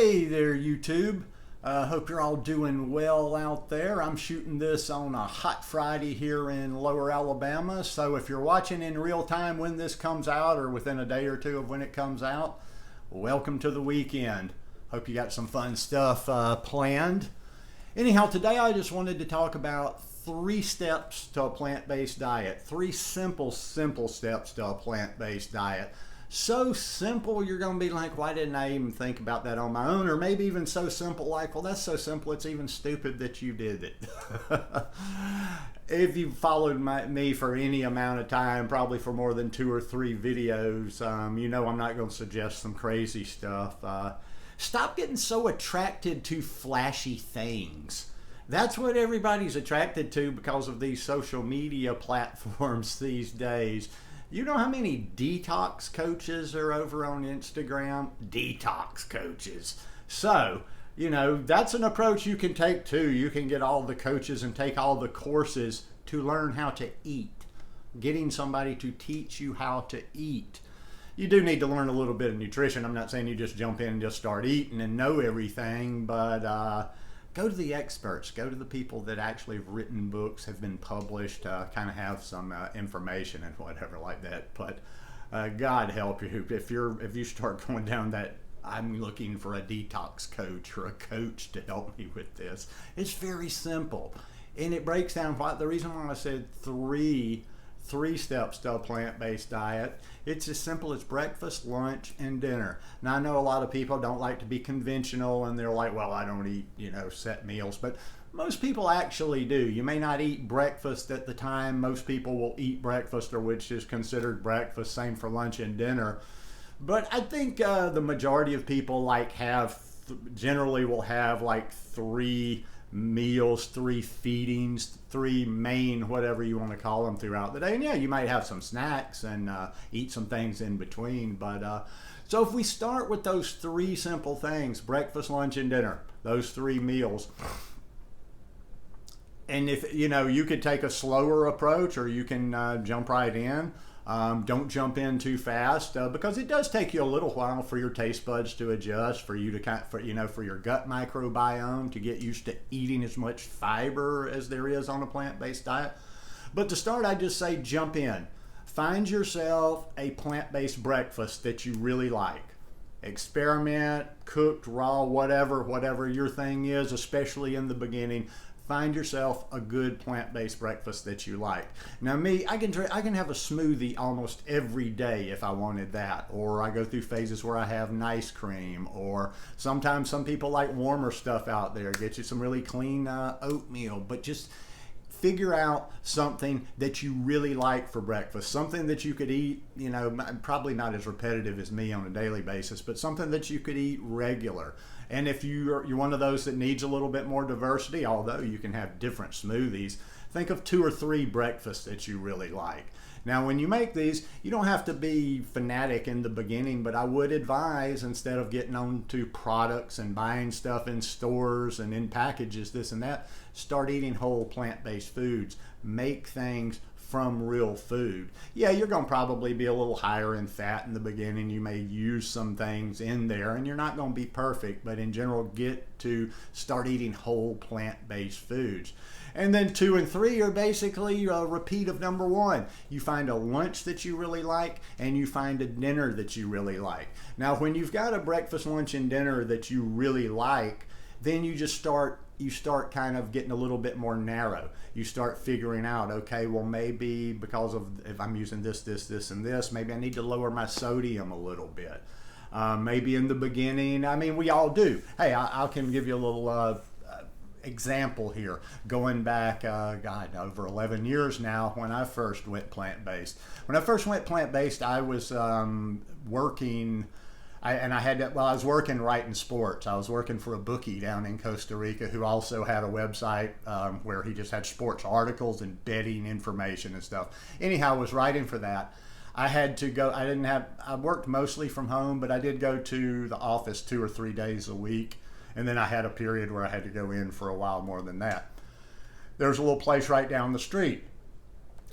Hey there, YouTube. Hope you're all doing well out there. I'm shooting this on a hot Friday here in Lower Alabama. So if you're watching in real time when this comes out or within a day or two of when it comes out, welcome to the weekend. Hope you got some fun stuff planned. Anyhow, today I just wanted to talk about 3 steps to a plant-based diet. 3 simple steps to a plant-based diet. So simple, you're going to be like, why didn't I even think about that on my own? Or maybe even so simple, like, well, that's so simple, it's even stupid that you did it. If you've followed me for any amount of time, probably for more than 2 or 3 videos, you know I'm not going to suggest some crazy stuff. Stop getting so attracted to flashy things. That's what everybody's attracted to because of these social media platforms these days. You know how many detox coaches are over on Instagram? Detox coaches. So, you know, that's an approach you can take too. You can get all the coaches and take all the courses to learn how to eat. Getting somebody to teach you how to eat. You do need to learn a little bit of nutrition. I'm not saying you just jump in and just start eating and know everything, but go to the experts, go to the people that actually have written books, have been published, kind of have some information and whatever like that. But God help you if you start going down that I'm looking for a detox coach or a coach to help me with this. It's very simple, and it breaks down the reason why I said three steps to a plant-based diet. It's as simple as breakfast, lunch, and dinner. Now, I know a lot of people don't like to be conventional and they're like, well, I don't eat, set meals, but most people actually do. You may not eat breakfast at the time. Most people will eat breakfast, or which is considered breakfast, same for lunch and dinner. But I think the majority of people generally will have like 3 meals, 3 feedings, 3 main, whatever you want to call them, throughout the day. And yeah, you might have some snacks and eat some things in between. But so if we start with those 3 simple things, breakfast, lunch, and dinner, those 3 meals. And if you could take a slower approach, or you can jump right in. Don't jump in too fast because it does take you a little while for your taste buds to adjust, for you to for your gut microbiome to get used to eating as much fiber as there is on a plant-based diet. But to start, I just say jump in. Find yourself a plant-based breakfast that you really like. Experiment, cooked, raw, whatever your thing is, especially in the beginning. Find yourself a good plant-based breakfast that you like. Now me, I can have a smoothie almost every day if I wanted that. Or I go through phases where I have nice cream. Or sometimes some people like warmer stuff out there. Get you some really clean oatmeal. But just figure out something that you really like for breakfast. Something that you could eat, probably not as repetitive as me on a daily basis, but something that you could eat regular. And if you're one of those that needs a little bit more diversity, although you can have different smoothies, think of 2 or 3 breakfasts that you really like. Now, when you make these, you don't have to be fanatic in the beginning, but I would advise, instead of getting on to products and buying stuff in stores and in packages, this and that, start eating whole plant-based foods. Make things from real food. Yeah, you're going to probably be a little higher in fat in the beginning. You may use some things in there, and you're not going to be perfect, but in general, get to start eating whole plant-based foods. And then 2 and 3 are basically a repeat of number 1. You find a lunch that you really like, and you find a dinner that you really like. Now, when you've got a breakfast, lunch, and dinner that you really like, then you start kind of getting a little bit more narrow. You start figuring out, okay, well, maybe because of, if I'm using this, and this, maybe I need to lower my sodium a little bit. Maybe in the beginning, we all do. Hey, I can give you a little example here. Going back, over 11 years now, when I first went plant-based. When I first went plant-based, I was working. I was working writing sports. I was working for a bookie down in Costa Rica who also had a website where he just had sports articles and betting information and stuff. Anyhow, I was writing for that. I had to go. I worked mostly from home, but I did go to the office 2 or 3 days a week. And then I had a period where I had to go in for a while more than that. There's a little place right down the street.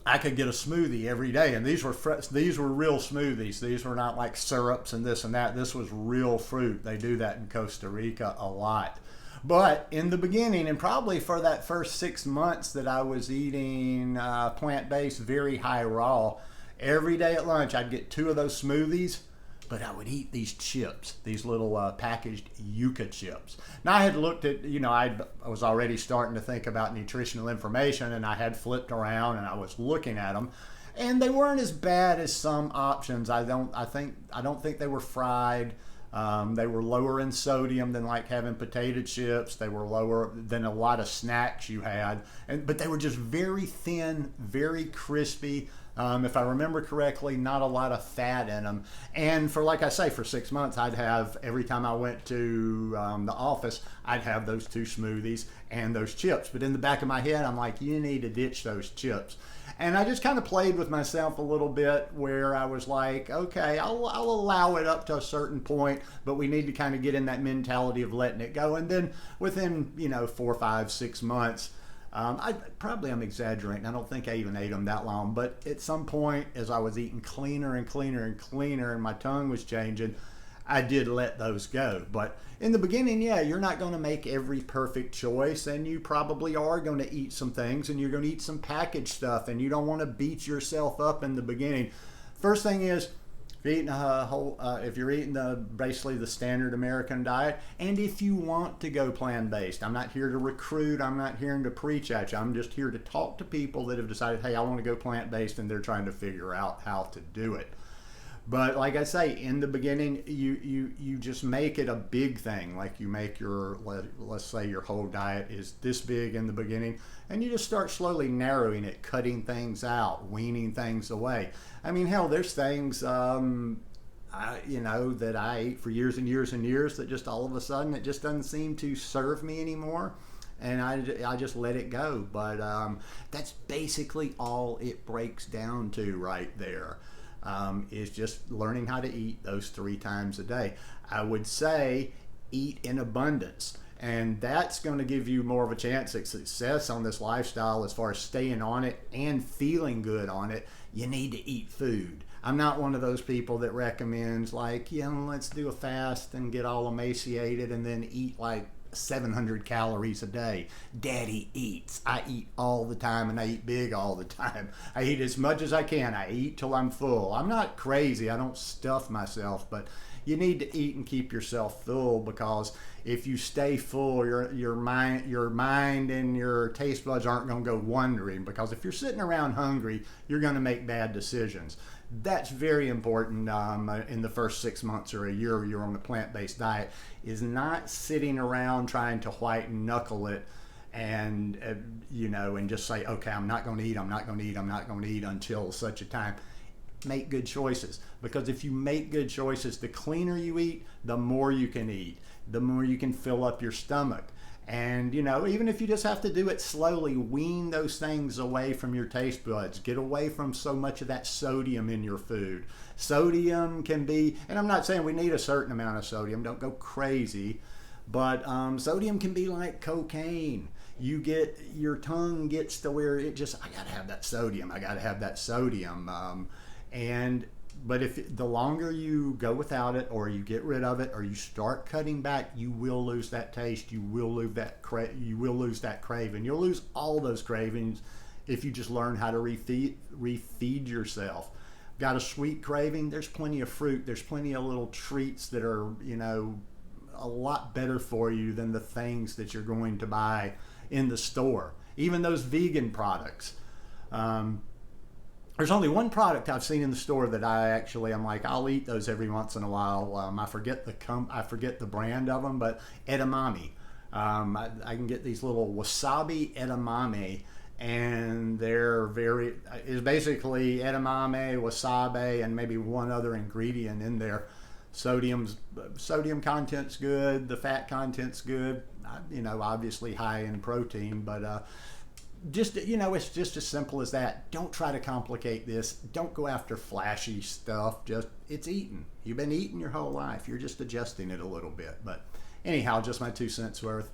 I could get a smoothie every day, and these were these were real smoothies. These were not like syrups and this and that. This was real fruit. They do that in Costa Rica a lot. But in the beginning, and probably for that first 6 months that I was eating plant-based, very high raw, every day at lunch I'd get 2 of those smoothies, but I would eat these chips, these little packaged yuca chips. Now I had looked at, I was already starting to think about nutritional information, and I had flipped around and I was looking at them, and they weren't as bad as some options. I don't think they were fried. They were lower in sodium than like having potato chips. They were lower than a lot of snacks you had, but they were just very thin, very crispy. If I remember correctly, not a lot of fat in them. And like I say, for 6 months, I'd have, every time I went to the office, I'd have those 2 smoothies and those chips. But in the back of my head, I'm like, you need to ditch those chips. And I just kind of played with myself a little bit, where I was like, okay, I'll allow it up to a certain point, but we need to kind of get in that mentality of letting it go. And then within, 4, 5, 6 months, I'm exaggerating. I don't think I even ate them that long, but at some point, as I was eating cleaner and cleaner and cleaner, and my tongue was changing, I did let those go. But in the beginning, yeah, you're not going to make every perfect choice, and you probably are going to eat some things, and you're going to eat some packaged stuff, and you don't want to beat yourself up in the beginning. First thing is, if you're eating basically the standard American diet, and if you want to go plant-based, I'm not here to recruit, I'm not here to preach at you, I'm just here to talk to people that have decided, hey, I want to go plant-based, and they're trying to figure out how to do it. But like I say, in the beginning, you just make it a big thing. Like you make let's say your whole diet is this big in the beginning, and you just start slowly narrowing it, cutting things out, weaning things away. I mean, hell, there's things, that I ate for years and years and years that just all of a sudden it just doesn't seem to serve me anymore. And I just let it go. But that's basically all it breaks down to right there. Is just learning how to eat those 3 times a day. I would say eat in abundance, and that's going to give you more of a chance at success on this lifestyle as far as staying on it and feeling good on it. You need to eat food. I'm not one of those people that recommends let's do a fast and get all emaciated and then eat like 700 calories a day. Daddy eats. I eat all the time, and I eat big all the time. I eat as much as I can. I eat till I'm full. I'm not crazy. I don't stuff myself, but you need to eat and keep yourself full, because if you stay full, your mind and your taste buds aren't going to go wandering, because if you're sitting around hungry, you're going to make bad decisions. That's very important in the first 6 months or a year you're on a plant-based diet, is not sitting around trying to white knuckle it and and just say, okay, I'm not going to eat, I'm not going to eat, I'm not going to eat until such a time. Make good choices, because if you make good choices, the cleaner you eat, the more you can eat, the more you can fill up your stomach. And even if you just have to do it slowly, wean those things away from your taste buds. Get away from so much of that sodium in your food. Sodium can be, and I'm not saying we need a certain amount of sodium, don't go crazy, but sodium can be like cocaine. Your tongue gets to where I gotta have that sodium, But if the longer you go without it, or you get rid of it, or you start cutting back, you will lose that taste. You will lose that craving. You'll lose all those cravings if you just learn how to refeed yourself. Got a sweet craving? There's plenty of fruit. There's plenty of little treats that are, a lot better for you than the things that you're going to buy in the store. Even those vegan products. There's only one product I've seen in the store that I'm like, I'll eat those every once in a while. I forget the brand of them, but edamame. I can get these little wasabi edamame, and it's basically edamame, wasabi, and maybe one other ingredient in there. Sodium content's good. The fat content's good. Obviously high in protein, but it's just as simple as that. Don't try to complicate this. Don't go after flashy stuff. It's eating. You've been eating your whole life. You're just adjusting it a little bit. But anyhow, just my 2 cents worth.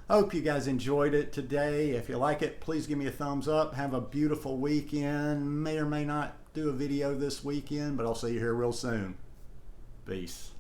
I hope you guys enjoyed it today. If you like it, please give me a thumbs up. Have a beautiful weekend. May or may not do a video this weekend, but I'll see you here real soon. Peace.